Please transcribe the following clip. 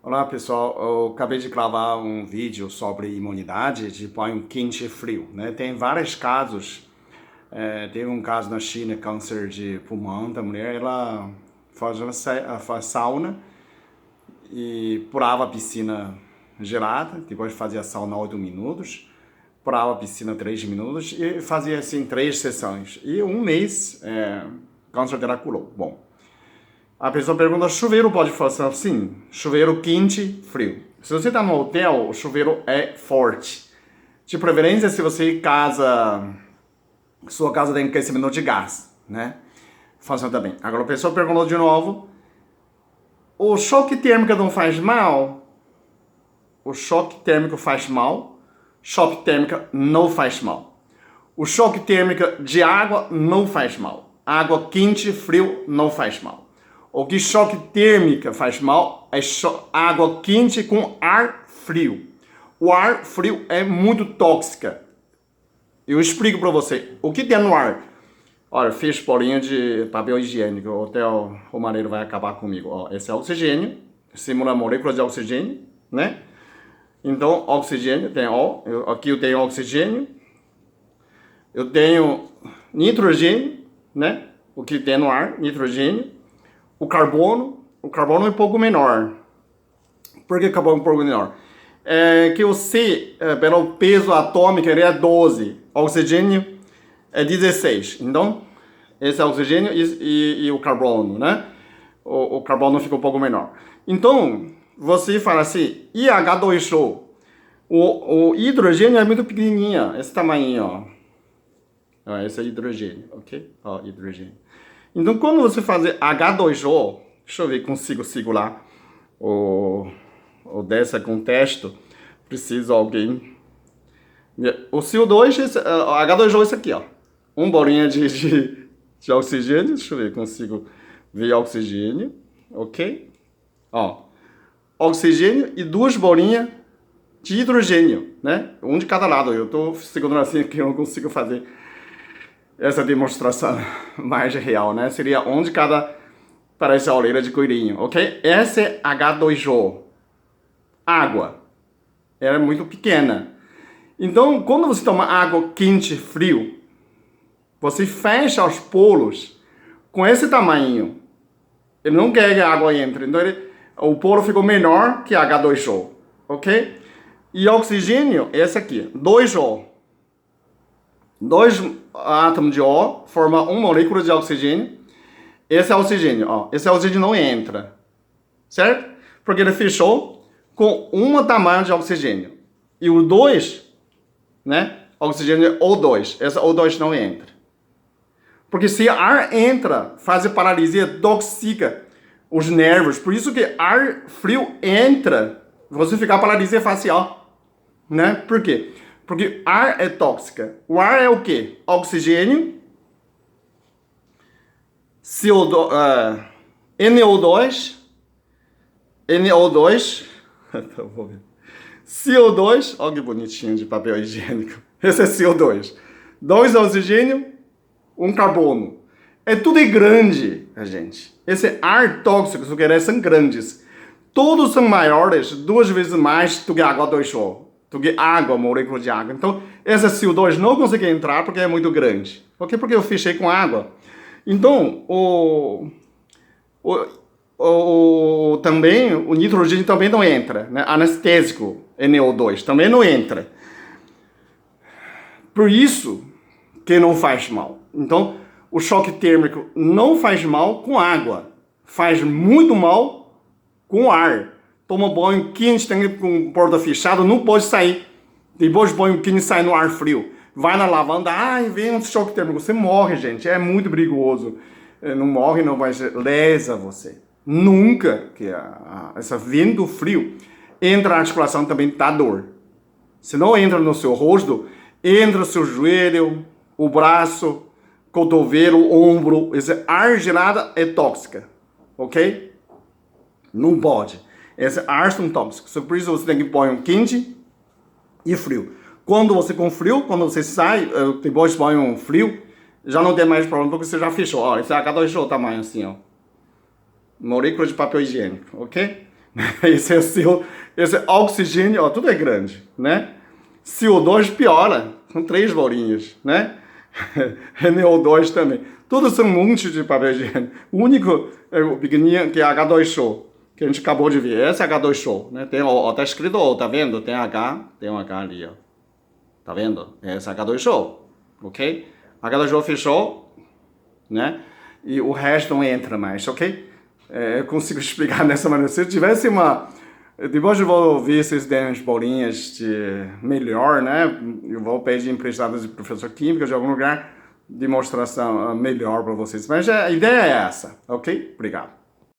Olá pessoal, eu acabei de gravar um vídeo sobre imunidade de banho quente e frio, né? Tem vários casos, teve um caso na China, câncer de pulmão da mulher, ela faz sauna e pulava a piscina gelada, depois fazia sauna 8 minutos, pulava a piscina 3 minutos e fazia assim 3 sessões. E um mês, o câncer dela curou. Bom, a pessoa pergunta, chuveiro pode fazer assim? Chuveiro quente, frio. Se você está no hotel, o chuveiro é forte. De preferência, se você sua casa tem aquecimento de gás, né? Funciona também. Agora a pessoa perguntou de novo, o choque térmico não faz mal? O choque térmico faz mal? Choque térmico não faz mal. O choque térmico de água não faz mal. Água quente, frio não faz mal. O que choque térmico faz mal é água quente com ar frio. O ar frio é muito tóxica. Eu explico para você. O que tem no ar? Olha, fiz bolinha de papel higiênico. O marido vai acabar comigo. Ó, esse é oxigênio. Simula moléculas de oxigênio, né? Então, oxigênio tem O. Aqui eu tenho oxigênio. Eu tenho nitrogênio, né? O que tem no ar, nitrogênio. O carbono é um pouco menor. Por que carbono é um pouco menor? É que o C, pelo peso atômico, ele é 12. Oxigênio é 16. Então, esse é o oxigênio e o carbono, né? O carbono fica um pouco menor. Então, você fala assim, e H2O? O hidrogênio é muito pequenininho, esse tamanho, ó. Esse é hidrogênio, ok? Ó, hidrogênio. Então, quando você fazer H2O, deixa eu ver, consigo segurar o dessa com texto, precisa alguém. O CO2, H2O é esse aqui, ó. Bolinha de oxigênio, deixa eu ver, consigo ver oxigênio, ok? Ó, oxigênio e 2 bolinhas de hidrogênio, né? Um de cada lado. Eu tô segurando assim que eu não consigo fazer essa demonstração mais real, né? Seria um de cada, parece a orelha de coelhinho, ok? Essa é H2O. Água. Ela é muito pequena. Então, quando você toma água quente e frio, você fecha os poros com esse tamanho. Ele não quer que a água entre. Então, o poro ficou menor que H2O, ok? E oxigênio, esse aqui, 2O. 2 átomos de O formam uma molécula de oxigênio. Esse é oxigênio, ó. Esse oxigênio não entra, certo? Porque ele fechou com um tamanho de oxigênio. E o 2, né? Oxigênio é O2. Esse O2 não entra. Porque se ar entra, faz paralisia, toxica os nervos. Por isso que ar frio entra, você fica paralisia facial, né? Por quê? Porque ar é tóxica. O ar é o quê? Oxigênio, CO2, NO2, CO2, olha que bonitinho de papel higiênico. Esse é CO2. 2 oxigênio, 1 carbono. É tudo grande, gente. Esse ar tóxico, os que são grandes. Todos são maiores, 2 vezes mais do que H2O. Do que água, molécula de água. Então, esse CO2 não consegue entrar porque é muito grande. Ok? Porque eu fechei com água. Então, também, o nitrogênio também não entra. Né? Anestésico, NO2, também não entra. Por isso que não faz mal. Então, o choque térmico não faz mal com água. Faz muito mal com ar. Toma banho quente, tem com porta fechada, não pode sair. Depois banho quente sai no ar frio. Vai na lavanda, vem um choque térmico. Você morre, gente. É muito perigoso. Não morre, não vai ser. Lesa você. Nunca que essa vento frio entra na articulação também dá dor. Se não entra no seu rosto, entra no seu joelho, o braço, cotovelo, ombro. Esse ar gelado é tóxica. Ok? Não pode. Esse ar são tóxicos. Por isso você tem que pôr um quente e frio. Quando você com frio, quando você sai, depois põe um frio, já não tem mais problema porque você já fechou. Ó, esse é H2O tamanho assim, ó. Molécula de papel higiênico, ok? Esse é oxigênio, ó, tudo é grande, né? CO2 piora, são 3 bolinhas, né? NO2 também. Todos são um monte de papel higiênico. O único é o pequenininho que é H2O, que a gente acabou de ver. Esse é H2O, né? Tem, ó, tá escrito O, tá vendo? Tem um H ali, ó. Tá vendo? Esse é H2O, ok? H2O fechou, né? E o resto não entra mais, ok? Eu consigo explicar dessa maneira. Se eu tivesse uma... Depois eu vou ver se eles deram as bolinhas de melhor, né? Eu vou pedir emprestadas de professor químico de algum lugar, demonstração melhor para vocês. Mas a ideia é essa, ok? Obrigado.